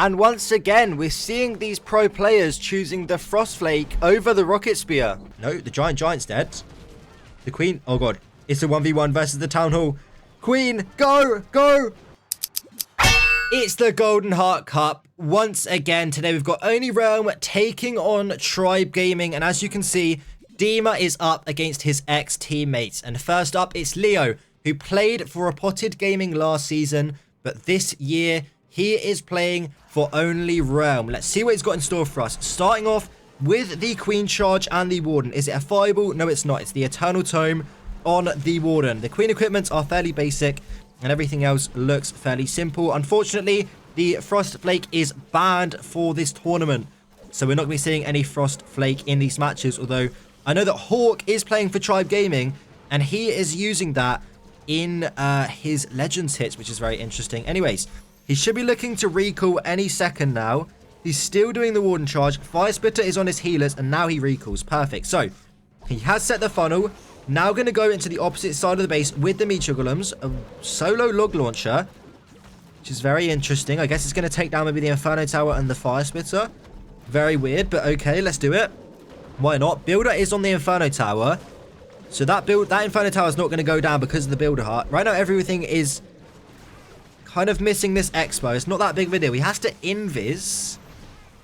And once again, we're seeing these pro players choosing the Frost Flake over the Rocket Spear. No, the Giant's dead. The Queen, oh god. It's a 1v1 versus the Town Hall. Queen, go, go. It's the Golden Heart Cup. Once again, today we've got Only Realm taking on Tribe Gaming. And as you can see, Dimma is up against his ex-teammates. And first up, it's Leo, who played for Repotted Gaming last season. But this year, he is playing for Only Realm. Let's see what he's got in store for us. Starting off with the Queen Charge and the Warden. Is it a fireball? No, it's not. It's the Eternal Tome on the Warden. The Queen equipments are fairly basic, and everything else looks fairly simple. Unfortunately, the Frost Flake is banned for this tournament, so we're not going to be seeing any Frost Flake in these matches, although I know that Hawk is playing for Tribe Gaming, and he is using that in his Legends hits, which is very interesting. Anyways, he should be looking to recall any second now. He's still doing the Warden Charge. Fire Spitter is on his healers, and now he recalls. Perfect. So, he has set the funnel. Now going to go into the opposite side of the base with the Meteor Golems. A solo log launcher, which is very interesting. I guess it's going to take down maybe the Inferno Tower and the Fire Spitter. Very weird, but okay, let's do it. Why not? Builder is on the Inferno Tower. So that Inferno Tower is not going to go down because of the Builder Heart. Right now, everything is kind of missing this Expo. It's not that big of a deal. He has to invis.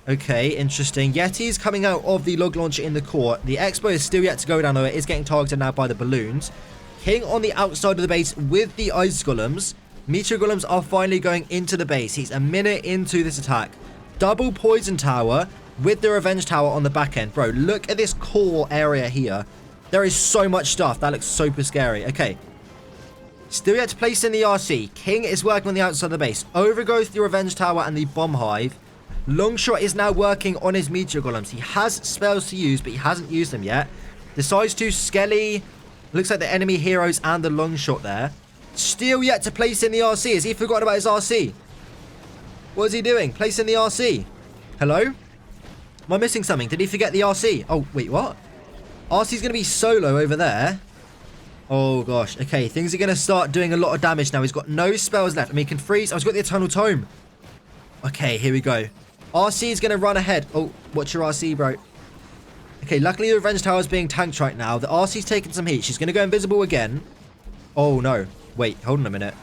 Okay, interesting. Yeti's coming out of the log launcher in the court. The Expo is still yet to go down, though. It is getting targeted now by the balloons. King on the outside of the base with the Ice Golems. Meteor Golems are finally going into the base. He's a minute into this attack. Double Poison Tower with the Revenge Tower on the back end. Bro, look at this core area here. There is so much stuff. That looks super scary. Okay. Still yet to place in the RC. King is working on the outside of the base. Over goes the Revenge Tower and the Bomb Hive. Longshot is now working on his Meteor Golems. He has spells to use, but he hasn't used them yet. Decides to Skelly. Looks like the enemy heroes and the Longshot there. Still yet to place in the RC. Has he forgotten about his RC? What is he doing? Place in the RC. Hello? Am I missing something? Did he forget the RC? Oh, wait, what? RC's going to be solo over there. Oh, gosh. Okay, things are going to start doing a lot of damage now. He's got no spells left. I mean, he can freeze. Oh, he's got the Eternal Tome. Okay, here we go. RC is going to run ahead. Oh, what's your RC, bro? Okay, luckily the Revenge Tower is being tanked right now. The RC's taking some heat. She's going to go invisible again. Oh, no. Wait, hold on a minute.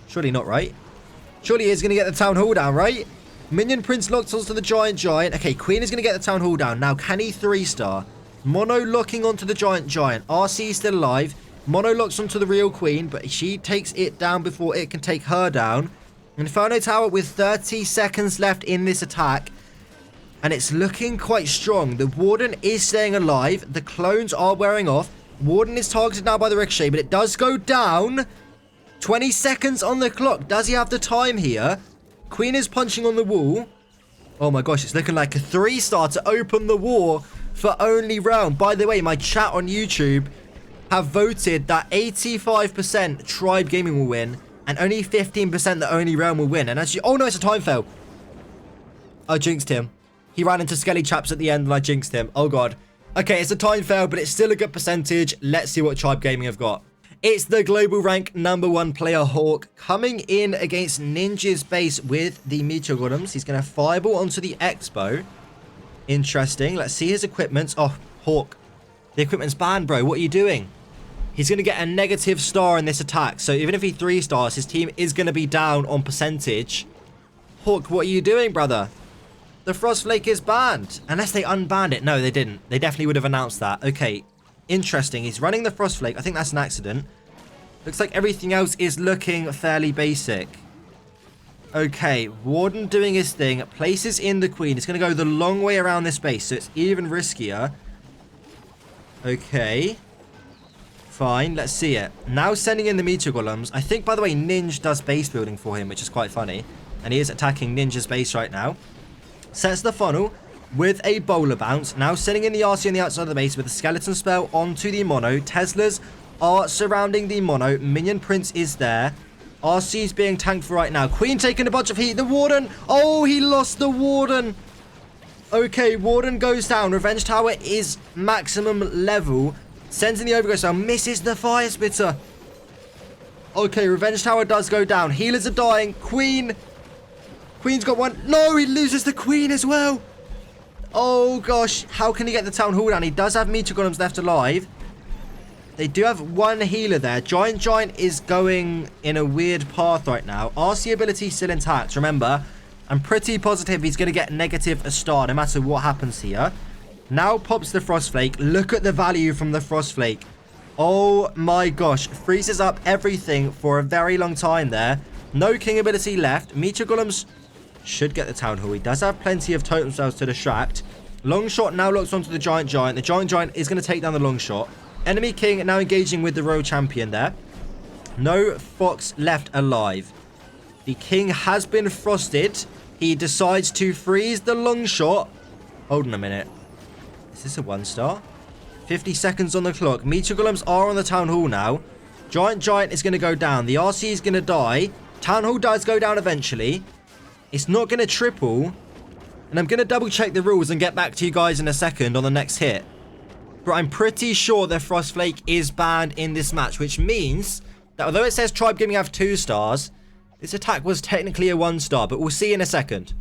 Surely not, right? Surely he is going to get the Town Hall down, right? Minion Prince locks onto the Giant. Okay, Queen is going to get the Town Hall down. Now, can he 3-star? Mono locking onto the Giant. RC is still alive. Mono locks onto the real Queen, but she takes it down before it can take her down. Inferno Tower with 30 seconds left in this attack. And it's looking quite strong. The Warden is staying alive. The clones are wearing off. Warden is targeted now by the Ricochet, but it does go down. 20 seconds on the clock. Does he have the time here? Queen is punching on the wall. Oh my gosh, it's looking like a 3-star to open the war for Only Realm. By the way, my chat on YouTube have voted that 85% Tribe Gaming will win and only 15% that Only Realm will win. And as you... Oh no, it's a time fail. I jinxed him. He ran into Skelly Chaps at the end and I jinxed him. Oh god. Okay, it's a time fail, but it's still a good percentage. Let's see what Tribe Gaming have got. It's the global rank #1 player Hawk coming in against Ninja's base with the Meteor Golems. He's going to fireball onto the Expo. Interesting. Let's see his equipment. Oh, Hawk. The equipment's banned, bro. What are you doing? He's going to get a negative star in this attack. So even if he 3-stars, his team is going to be down on percentage. Hawk, what are you doing, brother? The Frost Flake is banned. Unless they unbanned it. No, they didn't. They definitely would have announced that. Okay. Interesting. He's running the Frost Flake. I think that's an accident. Looks like everything else is looking fairly basic. Okay. Warden doing his thing. Places in the Queen. It's going to go the long way around this base. So it's even riskier. Okay. Fine. Let's see it. Now sending in the Meteor Golems. I think, by the way, Ninj does base building for him, which is quite funny. And he is attacking Ninja's base right now. Sets the funnel with a bowler bounce. Now sending in the RC on the outside of the base with a skeleton spell onto the Mono. Teslas are surrounding the Mono. Minion Prince is there. RC is being tanked for right now. Queen taking a bunch of heat. The Warden. Oh, he lost the Warden. Okay, Warden goes down. Revenge Tower is maximum level. Sends in the Overgrowth Cell. Misses the Fire Spitter. Okay, Revenge Tower does go down. Healers are dying. Queen Queen's got one. No, he loses the Queen as well. Oh, gosh. How can he get the Town Hall down? He does have Meteor Golems left alive. They do have one healer there. Giant is going in a weird path right now. RC ability still intact. Remember, I'm pretty positive he's going to get negative a star no matter what happens here. Now pops the Frost Flake. Look at the value from the Frost Flake. Oh my gosh. Freezes up everything for a very long time there. No king ability left. Meteor Golems should get the Town Hall. He does have plenty of totem cells to distract. Long shot now locks onto the Giant. The Giant is going to take down the long shot. Enemy king now engaging with the royal champion there. No fox left alive. The king has been frosted. He decides to freeze the long shot. Hold on a minute. Is this a 1-star? 50 seconds on the clock. Meteor Golems are on the Town Hall now. Giant is going to go down. The RC is going to die. Town Hall does go down eventually. It's not going to triple. And I'm going to double check the rules and get back to you guys in a second on the next hit. But I'm pretty sure the Frost Flake is banned in this match, which means that although it says Tribe Gaming have 2 stars, this attack was technically a 1-star, but we'll see in a second.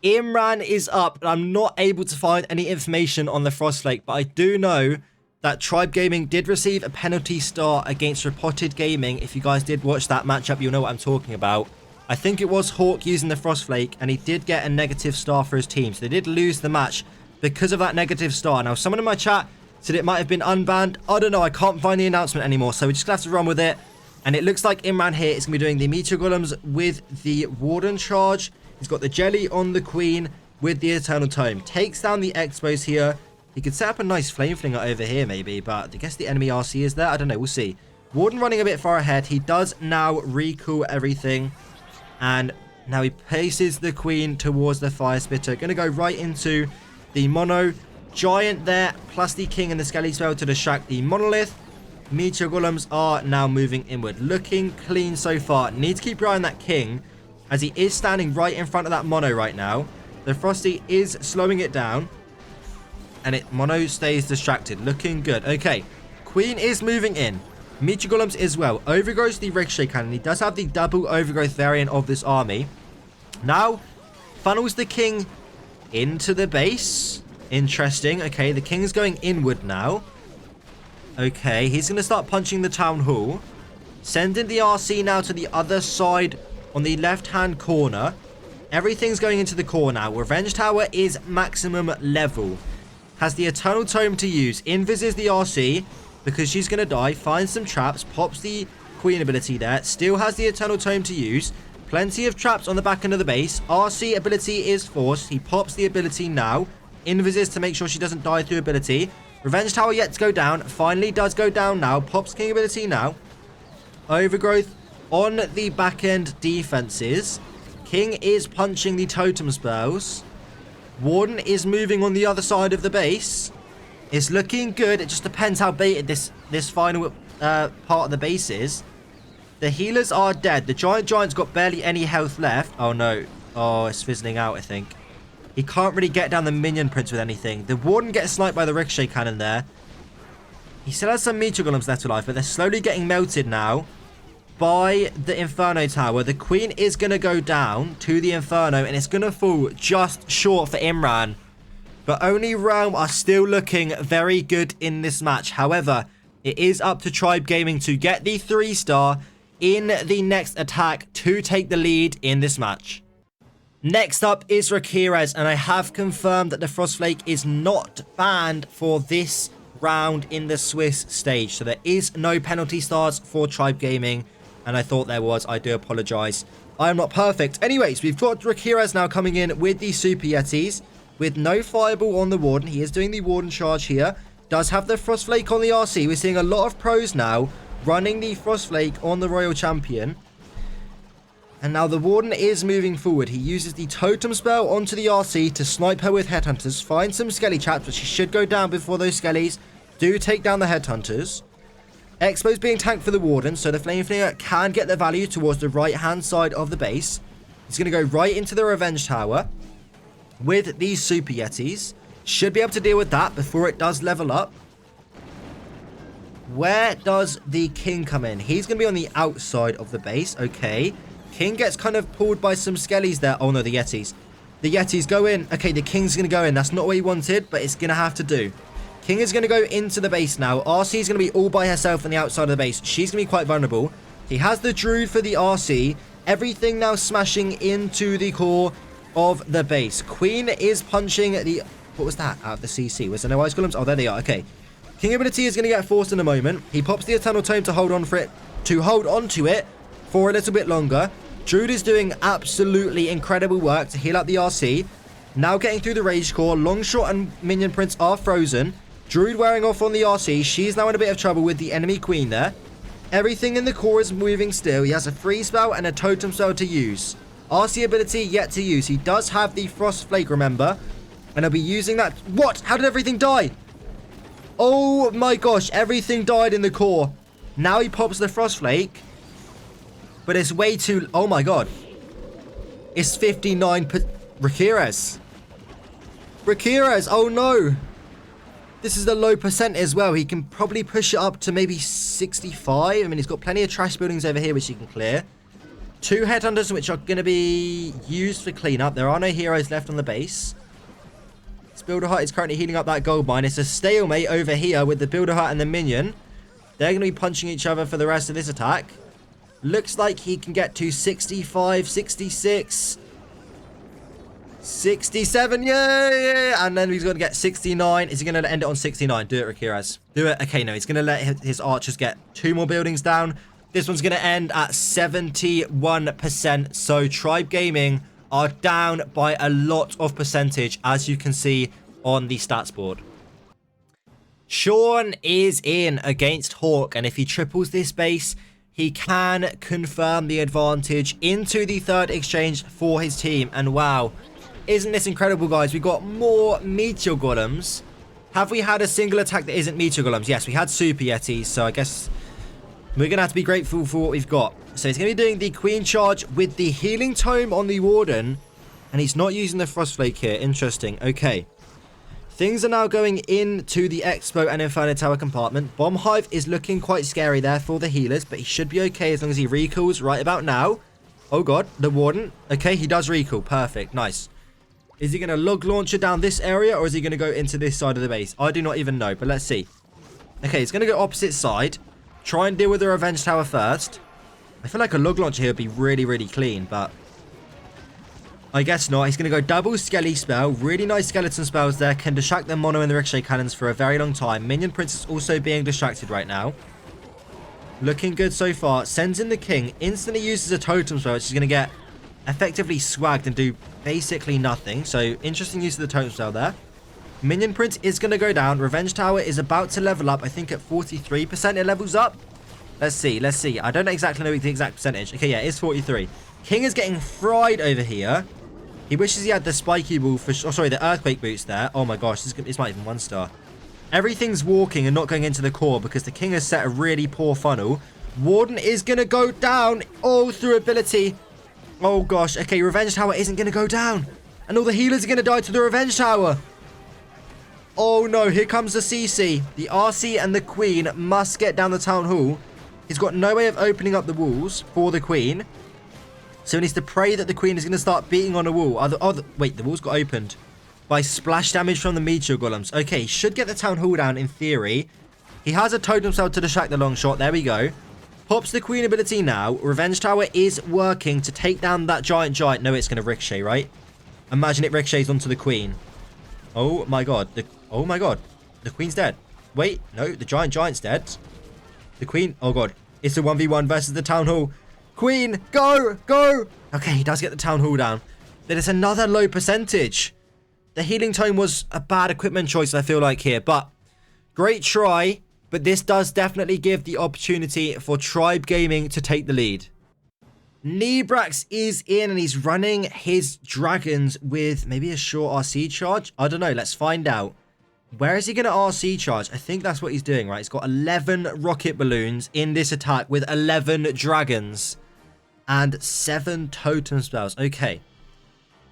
Immran is up, and I'm not able to find any information on the Frost Flake, but I do know that Tribe Gaming did receive a penalty star against Reported Gaming. If you guys did watch that matchup, you'll know what I'm talking about. I think it was Hawk using the Frost Flake, and he did get a negative star for his team, so they did lose the match because of that negative star. Now, someone in my chat said it might have been unbanned. I don't know. I can't find the announcement anymore, so we just have to run with it. And it looks like Immran here is going to be doing the Meteor Golems with the Warden charge. He's got the Jelly on the Queen with the Eternal Tome. Takes down the Expos here. He could set up a nice Flame Flinger over here maybe, but I guess the enemy RC is there. I don't know. We'll see. Warden running a bit far ahead. He does now recool everything. And now he places the Queen towards the Fire Spitter. Going to go right into the Mono. Giant there, plus the King and the Skelly Spell to distract the Monolith. Meteor Golems are now moving inward. Looking clean so far. Need to keep your eye on that King, as he is standing right in front of that Mono right now. The Frosty is slowing it down. And Mono stays distracted. Looking good. Okay. Queen is moving in. Meteor Golems as well. Overgrowth the Ricochet Cannon. He does have the double Overgrowth variant of this army. Now, funnels the King into the base. Interesting. Okay, the King's going inward now. Okay, he's going to start punching the Town Hall. Sending the RC now to the other side on the left-hand corner. Everything's going into the core now. Revenge Tower is maximum level. Has the Eternal Tome to use. Invises the RC because she's going to die. Finds some traps. Pops the Queen ability there. Still has the Eternal Tome to use. Plenty of traps on the back end of the base. RC ability is forced. He pops the ability now. Invises to make sure she doesn't die through ability. Revenge Tower yet to go down. Finally does go down now. Pops King ability now. Overgrowth on the back end defenses. King is punching the totem spells. Warden is moving on the other side of the base. It's looking good. It just depends how baited this final part of the base is. The healers are dead. The Giant's got barely any health left. Oh no. Oh, it's fizzling out, I think. He can't really get down the minion prince with anything. The Warden gets sniped by the Ricochet Cannon there. He still has some Meteor Golems left alive, but they're slowly getting melted now by the Inferno Tower. The Queen is going to go down to the Inferno, and it's going to fall just short for Immran. But Oni Realm are still looking very good in this match. However, it is up to Tribe Gaming to get the 3-star in the next attack to take the lead in this match. Next up is Rakiraz, and I have confirmed that the Frostflake is not banned for this round in the Swiss stage. So there is no penalty stars for Tribe Gaming, and I thought there was. I do apologize. I am not perfect. Anyways, we've got Rakiraz now coming in with the Super Yetis, with no Fireball on the Warden. He is doing the Warden charge here. Does have the Frostflake on the RC. We're seeing a lot of pros now running the Frostflake on the Royal Champion. And now the Warden is moving forward. He uses the Totem Spell onto the RC to snipe her with Headhunters. Find some Skelly Chaps, but she should go down before those Skellies do take down the Headhunters. Expo's being tanked for the Warden, so the Flame Flinger can get the value towards the right-hand side of the base. He's going to go right into the Revenge Tower with these Super Yetis. Should be able to deal with that before it does level up. Where does the King come in? He's going to be on the outside of the base. Okay. King gets kind of pulled by some skellies there. Oh no, the Yetis. The Yetis go in. Okay, the King's going to go in. That's not what he wanted, but it's going to have to do. King is going to go into the base now. RC is going to be all by herself on the outside of the base. She's going to be quite vulnerable. He has the Druid for the RC. Everything now smashing into the core of the base. Queen is punching the... What was that? Out of the CC. Was there no ice golems? Oh, there they are. Okay. King ability is going to get forced in a moment. He pops the Eternal Tome to hold on for it. To hold on to it for a little bit longer. Druid is doing absolutely incredible work to heal up the RC. Now getting through the Rage Core. Longshot and Minion Prince are frozen. Druid wearing off on the RC. She's now in a bit of trouble with the enemy Queen there. Everything in the core is moving still. He has a freeze spell and a totem spell to use. RC ability yet to use. He does have the Frost Flake, remember? And he'll be using that. What? How did everything die? Oh my gosh. Everything died in the core. Now he pops the Frost Flake. But it's way too... Oh my god. It's 59... Rakiraz. Rakiraz. Oh no. This is the low percent as well. He can probably push it up to maybe 65. I mean, he's got plenty of trash buildings over here which he can clear. 2 headhunters which are going to be used for cleanup. There are no heroes left on the base. This Builder Hut is currently healing up that gold mine. It's a stalemate over here with the Builder Hut and the minion. They're going to be punching each other for the rest of this attack. Looks like he can get to 65, 66... 67, yeah, and then he's going to get 69. Is he going to end it on 69? Do it, Rakiraz. Do it. Okay, no, he's going to let his archers get 2 more buildings down. This one's going to end at 71%. So Tribe Gaming are down by a lot of percentage, as you can see on the stats board. Sean is in against Hawk, and if he triples this base, he can confirm the advantage into the 3rd exchange for his team. And wow, isn't this incredible, guys? We got more Meteor Golems. Have we had a single attack that isn't Meteor Golems? Yes, we had Super Yetis, so I guess we're going to have to be grateful for what we've got. So he's going to be doing the Queen Charge with the Healing Tome on the Warden, and he's not using the Frost Flake here. Interesting. Okay. Things are now going into the Expo and Inferno Tower compartment. Bomb Hive is looking quite scary there for the healers, but he should be okay as long as he recalls right about now. Oh god, the Warden. Okay, he does recall. Perfect. Nice. Is he going to log launcher down this area, or is he going to go into this side of the base? I do not even know, but let's see. Okay, he's going to go opposite side. Try and deal with the Revenge Tower first. I feel like a log launcher here would be really, really clean, but I guess not. He's going to go double Skelly spell. Really nice skeleton spells there. Can distract the mono and the ricochet cannons for a very long time. Minion Prince is also being distracted right now. Looking good so far. Sends in the King. Instantly uses a totem spell, which is going to get effectively swagged and do basically nothing. So interesting use of the totem spell there. Minion Prince is going to go down. Revenge Tower is about to level up. I think at 43% it levels up. Let's see. Let's see. I don't exactly know the exact percentage. Okay, yeah, it's 43. King is getting fried over here. He wishes he had the spiky ball for... Oh, sorry, the earthquake boots there. Oh my gosh, this might even 1-star. Everything's walking and not going into the core because the King has set a really poor funnel. Warden is going to go down. Oh, through ability. Oh gosh. Okay, Revenge Tower isn't going to go down. And all the healers are going to die to the Revenge Tower. Oh no, here comes the CC. The RC and the Queen must get down the Town Hall. He's got no way of opening up the walls for the Queen. So he needs to pray that the Queen is going to start beating on a wall. Wait, the walls got opened by splash damage from the Meteor Golems. Okay, he should get the Town Hall down in theory. He has a totem cell to distract the long shot. There we go. Pops the Queen ability now. Revenge Tower is working to take down that giant. No, it's going to ricochet, right? Imagine it ricochets onto the Queen. Oh my god. Oh my god. The Queen's dead. Wait, no, the giant's dead. The Queen. Oh god. It's a 1v1 versus the Town Hall. Queen, go, go. Okay, he does get the Town Hall down. Then it's another low percentage. The Healing Tome was a bad equipment choice, I feel like, here. But great try. But this does definitely give the opportunity for Tribe Gaming to take the lead. Nebrax is in and he's running his dragons with maybe a short RC charge. I don't know. Let's find out. Where is he going to RC charge? I think that's what he's doing, right? He's got 11 rocket balloons in this attack with 11 dragons and 7 totem spells. Okay.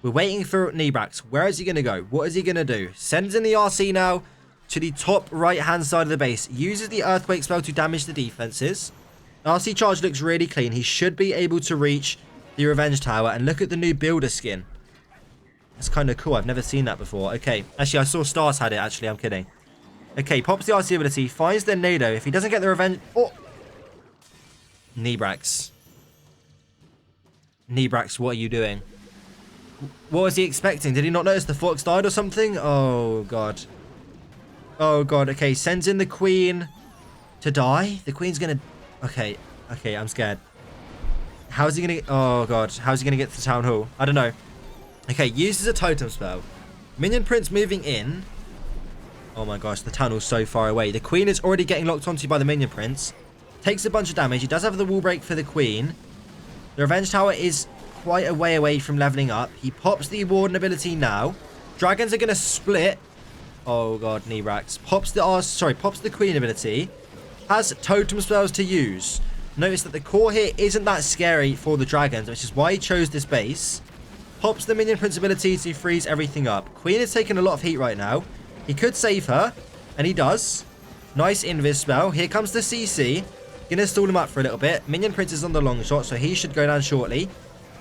We're waiting for Nebrax. Where is he going to go? What is he going to do? Sends in the RC now to the top right-hand side of the base. Uses the earthquake spell to damage the defenses. RC charge looks really clean. He should be able to reach the Revenge Tower, and look at the new Builder skin. That's kind of cool. I've never seen that before. Okay. Actually, I saw Stars had it, actually. I'm kidding. Okay, pops the RC ability, finds the Nado. If he doesn't get the Revenge... Oh! Nebrax. Nebrax, what are you doing? What was he expecting? Did he not notice the Fox died or something? Oh, God. Oh, God. Okay, sends in the Queen to die. The Queen's gonna... Okay. Okay, I'm scared. How's he gonna... Oh, God. How's he gonna get to the Town Hall? I don't know. Okay, uses a totem spell. Minion Prince moving in. Oh, my gosh. The Town Hall's so far away. The Queen is already getting locked onto by the Minion Prince. Takes a bunch of damage. He does have the wall break for the Queen. The Revenge Tower is quite a way away from leveling up. He pops the Warden ability now. Dragons are going to split. Oh, God, Nebrax. Pops the Queen ability. Has totem spells to use. Notice that the core here isn't that scary for the dragons, which is why he chose this base. Pops the Minion Prince ability to freeze everything up. Queen is taking a lot of heat right now. He could save her, and he does. Nice invis spell. Here comes the CC. Gonna stall him up for a little bit. Minion Prince is on the long shot, so he should go down shortly.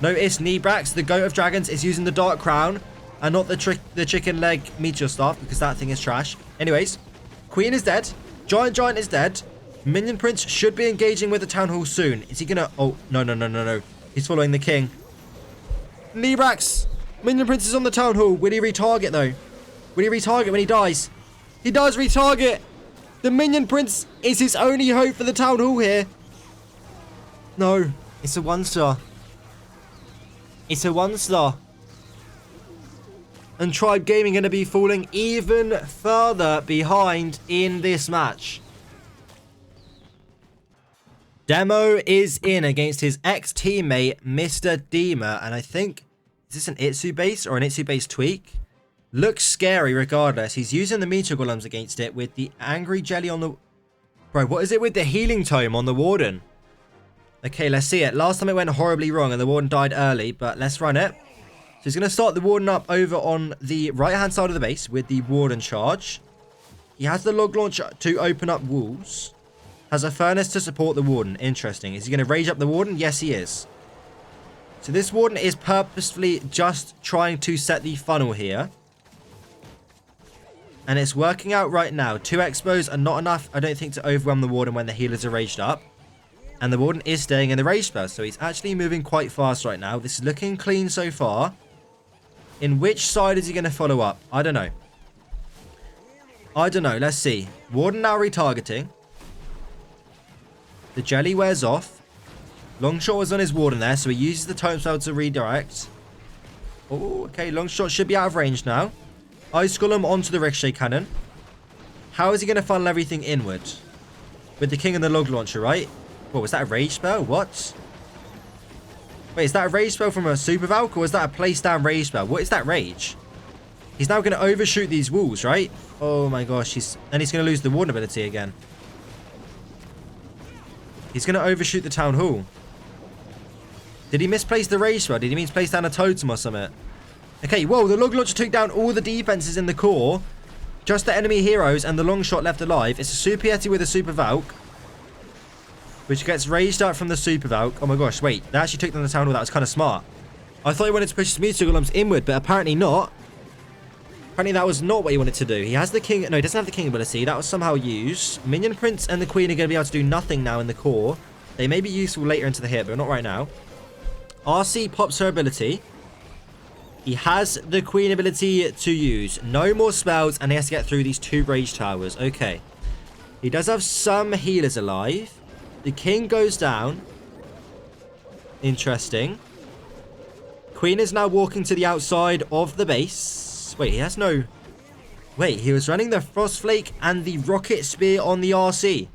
Notice Nebrax, the goat of dragons, is using the Dark Crown and not the chicken leg meteor staff, because that thing is trash. Anyways, Queen is dead. Giant is dead. Minion Prince should be engaging with the Town Hall soon. Is he gonna... Oh, no. He's following the king. Nebrax! Minion Prince is on the Town Hall. Will he retarget, though? Will he retarget when he dies? He does retarget! The Minion Prince is his only hope for the Town Hall here. No, it's a 1-star. It's a 1-star. And Tribe Gaming going to be falling even further behind in this match. Demo is in against his ex-teammate, Mr. Dimma. And I think, is this an Itsu base or an Itsu base tweak? Looks scary regardless. He's using the Meteor Golems against it with the Angry Jelly on the... Bro, what is it with the Healing Tome on the Warden? Okay, let's see it. Last time it went horribly wrong and the Warden died early, but let's run it. So he's going to start the Warden up over on the right-hand side of the base with the Warden charge. He has the Log Launcher to open up walls. Has a Furnace to support the Warden. Interesting. Is he going to rage up the Warden? Yes, he is. So this Warden is purposefully just trying to set the funnel here. And it's working out right now. 2 expos are not enough, I don't think, to overwhelm the Warden when the healers are raged up. And the Warden is staying in the rage spell, so he's actually moving quite fast right now. This is looking clean so far. In which side is he going to follow up? I don't know. Let's see. Warden now retargeting. The jelly wears off. Longshot was on his Warden there, so he uses the totem spell to redirect. Oh, okay. Longshot should be out of range now. Ice Golem onto the Ricochet Cannon. How is he going to funnel everything inward? With the King and the Log Launcher, right? What, was that a rage spell? What? Wait, is that a rage spell from a Super Valk, or is that a place down rage spell? What is that rage? He's now going to overshoot these walls, right? Oh my gosh, he's going to lose the Warden ability again. He's going to overshoot the Town Hall. Did he misplace the rage spell? Did he misplace down a totem or something? Okay, whoa, the Log Launcher took down all the defenses in the core. Just the enemy heroes and the long shot left alive. It's a Super Yeti with a Super Valk, which gets raised up from the Super Valk. Oh my gosh, wait. They actually took down the Town Hall. That was kind of smart. I thought he wanted to push his Meteor Golems inward, but apparently not. Apparently that was not what he wanted to do. He has the King... No, he doesn't have the King ability. That was somehow used. Minion Prince and the Queen are going to be able to do nothing now in the core. They may be useful later into the hit, but not right now. RC pops her ability. He has the Queen ability to use. No more spells, and he has to get through these 2 rage towers. Okay. He does have some healers alive. The King goes down. Interesting. Queen is now walking to the outside of the base. Wait, he has no... Wait, he was running the Frost Flake and the Rocket Spear on the RC.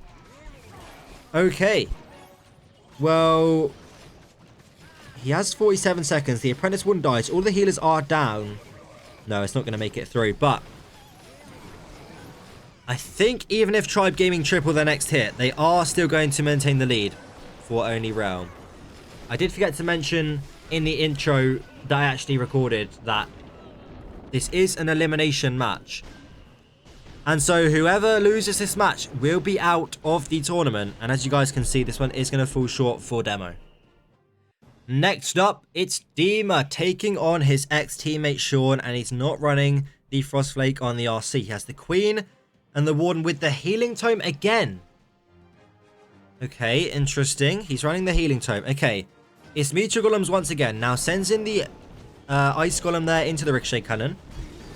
Okay. Well... He has 47 seconds. The Apprentice Warden dies. All the healers are down. No, it's not going to make it through. But I think even if Tribe Gaming triple their next hit, they are still going to maintain the lead for Only Realm. I did forget to mention in the intro that I actually recorded that this is an elimination match. And so whoever loses this match will be out of the tournament. And as you guys can see, this one is going to fall short for Demo. Next up, it's Dimma taking on his ex-teammate Sean, and he's not running the Frostflake on the RC. He has the Queen and the Warden with the Healing Tome again. Okay, interesting. He's running the Healing Tome. Okay, it's Meteor Golems once again. Now sends in the Ice Golem there into the Ricochet Cannon.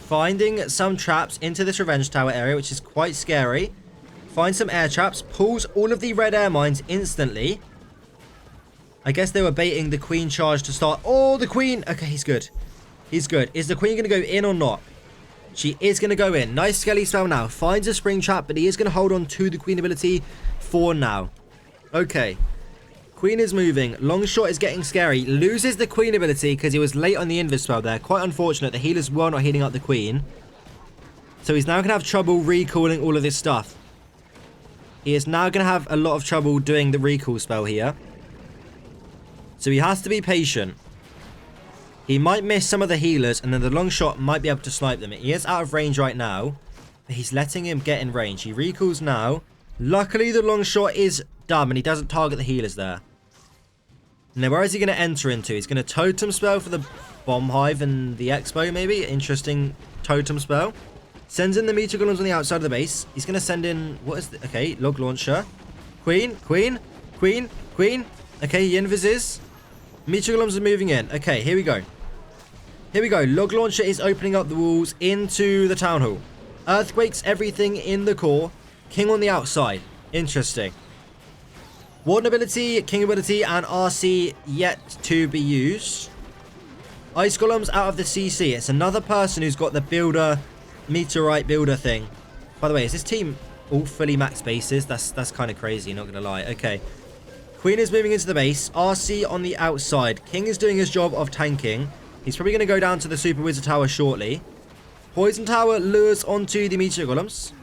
Finding some traps into this Revenge Tower area, which is quite scary. Finds some air traps. Pulls all of the red air mines instantly. I guess they were baiting the Queen charge to start. Oh, the Queen. Okay, he's good. He's good. Is the Queen going to go in or not? She is going to go in. Nice Skelly spell now. Finds a spring trap, but he is going to hold on to the Queen ability for now. Okay. Queen is moving. Long shot is getting scary. Loses the Queen ability because he was late on the invis spell there. Quite unfortunate. The healers were not healing up the Queen. So he's now going to have trouble recalling all of this stuff. He is now going to have a lot of trouble doing the recall spell here. So he has to be patient. He might miss some of the healers, and then the long shot might be able to snipe them. He is out of range right now, but he's letting him get in range. He recalls now. Luckily, the long shot is dumb, and he doesn't target the healers there. Now, where is he going to enter into? He's going to totem spell for the bomb hive and the expo, maybe. Interesting totem spell. Sends in the meteor golems on the outside of the base. He's going to send in... What is the... Okay, log launcher. Queen, Queen, Queen, Queen. Okay, he invises. Meteor golems are moving in. Okay, here we go. Here we go. Log launcher is opening up the walls into the town hall. Earthquakes everything in the core. King on the outside. Interesting. Warden ability, King ability, and RC yet to be used. Ice golems out of the CC. It's another person who's got the builder, meteorite builder thing. By the way, is this team all fully max bases? That's kind of crazy, not gonna lie. Okay. Queen is moving into the base. RC on the outside. King is doing his job of tanking. He's probably going to go down to the Super Wizard Tower shortly. Poison Tower lures onto the Meteor Golems.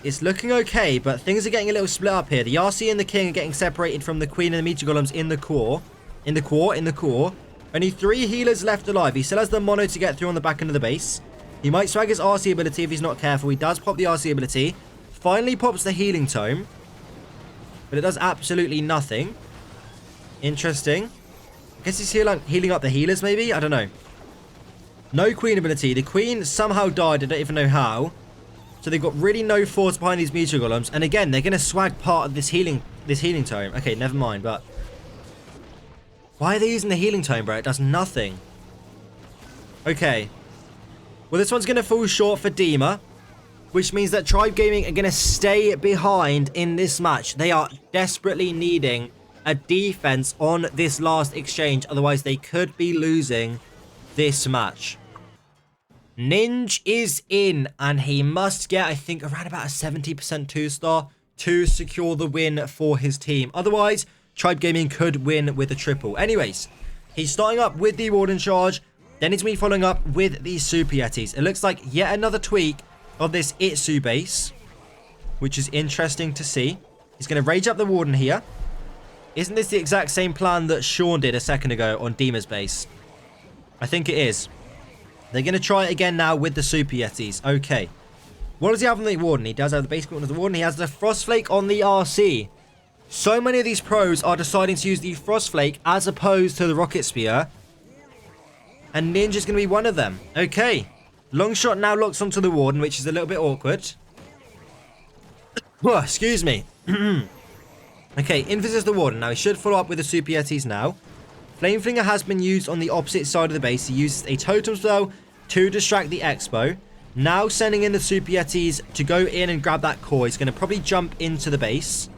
It's looking okay, but things are getting a little split up here. The RC and the King are getting separated from the Queen and the Meteor Golems in the core. In the core. Only 3 healers left alive. He still has the mono to get through on the back end of the base. He might swag his RC ability if he's not careful. He does pop the RC ability. Finally pops the Healing Tome. But it does absolutely nothing. Interesting. I guess he's healing up the healers, maybe? I don't know. No Queen ability. The Queen somehow died. I don't even know how. So they've got really no force behind these Meteor Golems. And again, they're going to swag part of this healing tome. Okay, never mind, but... Why are they using the Healing Tome, bro? It does nothing. Okay. Well, this one's going to fall short for Dimma. Which means that Tribe Gaming are going to stay behind in this match. They are desperately needing a defense on this last exchange. Otherwise, they could be losing this match. Ninj is in. And he must get, I think, around about a 70% 2-star to secure the win for his team. Otherwise, Tribe Gaming could win with a triple. Anyways, he's starting up with the Warden charge. Then he's going to be following up with the Super Yetis. It looks like yet another tweak of this Itsu base, which is interesting to see. He's going to rage up the Warden here. Isn't this the exact same plan that Sean did a second ago on Dimma's base? I think it is. They're going to try it again now with the Super Yetis. Okay. What does he have on the Warden? He does have the base equipment of the Warden. He has the Frostflake on the RC. So many of these pros are deciding to use the Frostflake as opposed to the Rocket Spear. And Ninj is going to be one of them. Okay. Longshot now locks onto the Warden, which is a little bit awkward. Whoa, excuse me. Okay, invises the Warden. Now, he should follow up with the Super Yetis now. Flameflinger has been used on the opposite side of the base. He uses a Totem Spell to distract the Expo. Now sending in the Super Yetis to go in and grab that core. He's going to probably jump into the base.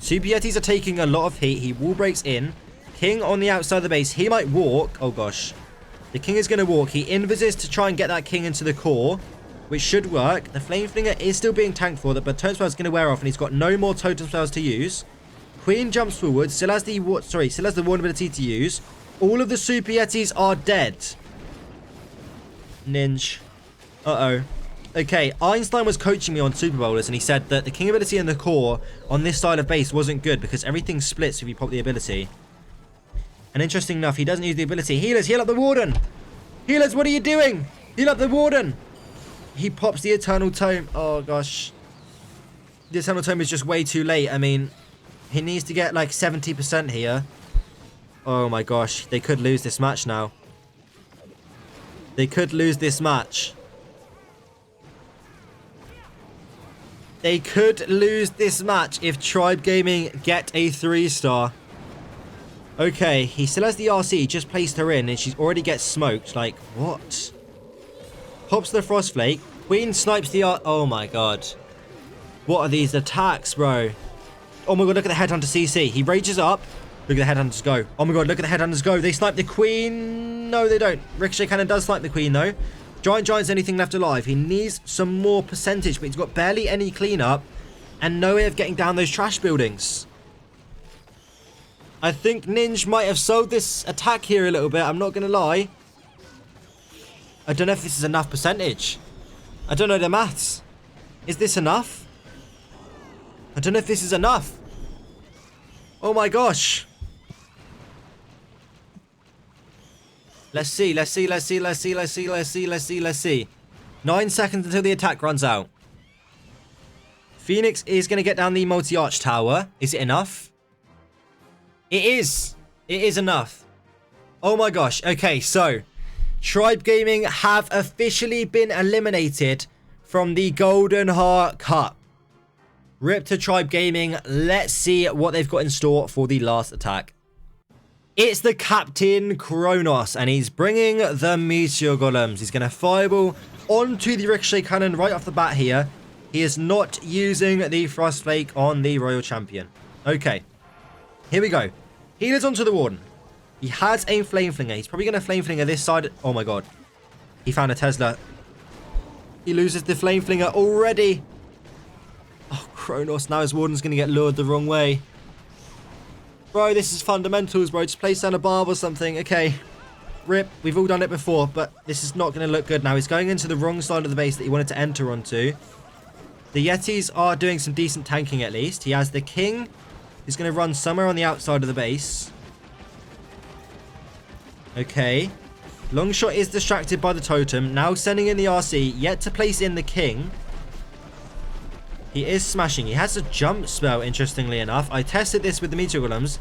Super Yetis are taking a lot of heat. He wall breaks in. King on the outside of the base. He might walk. Oh, gosh. The King is going to walk. He invises to try and get that King into the core, which should work. The Flameflinger is still being tanked for that, but Totem Spell is going to wear off, and he's got no more Totem Spells to use. Queen jumps forward. Still has the Warden ability to use. All of the Super Yetis are dead. Ninj. Uh-oh. Okay, Einstein was coaching me on Super Bowlers, and he said that the King ability in the core on this side of base wasn't good because everything splits if you pop the ability. And interesting enough, he doesn't use the ability. Healers, heal up the Warden! Healers, what are you doing? Heal up the Warden! He pops the Eternal Tome. Oh, gosh. The Eternal Tome is just way too late. I mean, he needs to get like 70% here. Oh my gosh. They could lose this match now. They could lose this match. They could lose this match if Tribe Gaming get a 3-star. Okay, he still has the RC. He just placed her in and she already gets smoked. Like, what? Pops the Frost Flake. Queen snipes the oh my god. What are these attacks, bro? Oh my god, look at the Headhunter CC. He rages up. Look at the Headhunters go. Oh my god, look at the Headhunters go. They snipe the Queen. No, they don't. Ricochet Cannon does snipe the Queen, though. Giant's anything left alive. He needs some more percentage, but he's got barely any cleanup and no way of getting down those trash buildings. I think Ninj might have sold this attack here a little bit. I'm not going to lie. I don't know if this is enough percentage. I don't know the maths. Is this enough? I don't know if this is enough. Oh my gosh. Let's see. 9 seconds until the attack runs out. Phoenix is going to get down the multi-arch tower. Is it enough? It is. It is enough. Oh my gosh. Okay, so Tribe Gaming have officially been eliminated from the Golden Heart Cup. Rip to Tribe Gaming. Let's see what they've got in store for the last attack. It's the Captain Kronos, and he's bringing the Meteor Golems. He's going to fireball onto the Ricochet Cannon right off the bat here. He is not using the Frost Flake on the Royal Champion. Okay, here we go. Healers onto the Warden. He has a Flame Flinger. He's probably going to Flame Flinger this side. Oh my god. He found a Tesla. He loses the Flame Flinger already. Oh, Kronos. Now his Warden's going to get lured the wrong way. Bro, this is fundamentals, bro. Just place down a barb or something. Okay. Rip. We've all done it before, but this is not going to look good now. He's going into the wrong side of the base that he wanted to enter onto. The Yetis are doing some decent tanking at least. He has the King. He's going to run somewhere on the outside of the base. Okay. Longshot is distracted by the totem. Now sending in the RC. Yet to place in the King. He is smashing. He has a jump spell, interestingly enough. I tested this with the Meteor Golems.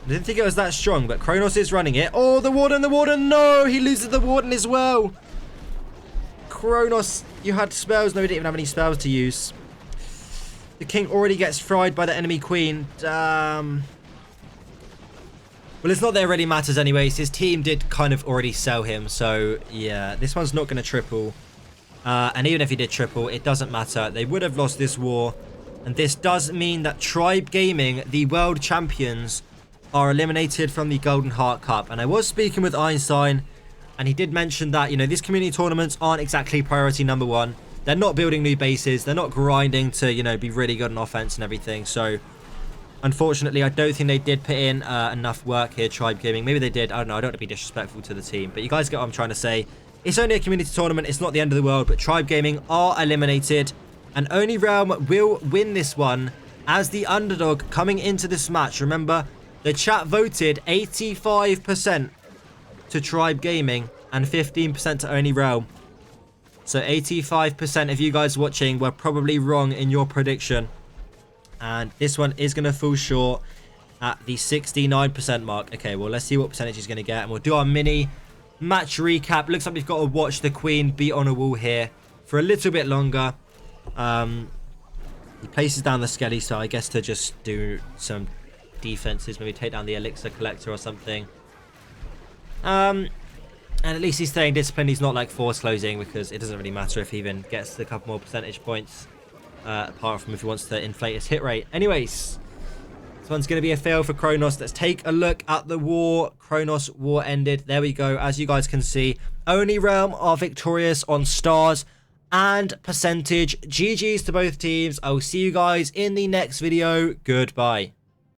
I didn't think it was that strong, but Kronos is running it. Oh, the Warden, no! He loses the Warden as well. Kronos, you had spells. No, he didn't even have any spells to use. The King already gets fried by the enemy Queen. Well, it's not that it really matters anyways. His team did kind of already sell him. So, yeah, this one's not going to triple. And even if he did triple, it doesn't matter. They would have lost this war. And this does mean that Tribe Gaming, the world champions, are eliminated from the Golden Heart Cup. And I was speaking with Einstein, and he did mention that, you know, these community tournaments aren't exactly priority number one. They're not building new bases. They're not grinding to, you know, be really good on offense and everything. So, unfortunately, I don't think they did put in enough work here, Tribe Gaming. Maybe they did. I don't know. I don't want to be disrespectful to the team. But you guys get what I'm trying to say. It's only a community tournament. It's not the end of the world. But Tribe Gaming are eliminated. And Only Realm will win this one as the underdog coming into this match. Remember, the chat voted 85% to Tribe Gaming and 15% to Only Realm. So 85% of you guys watching were probably wrong in your prediction. And this one is going to fall short at the 69% mark. Okay, well, let's see what percentage he's going to get. And we'll do our mini match recap. Looks like we've got to watch the Queen beat on a wall here for a little bit longer. He places down the Skelly, so I guess to just do some defenses. Maybe take down the Elixir Collector or something. And at least he's staying disciplined. He's not like force closing, because it doesn't really matter if he even gets a couple more percentage points. Apart from if he wants to inflate his hit rate. Anyways, this one's going to be a fail for Kronos. Let's take a look at the war. Kronos war ended. There we go. As you guys can see, Only Realm are victorious on stars and percentage. GG's to both teams. I will see you guys in the next video. Goodbye.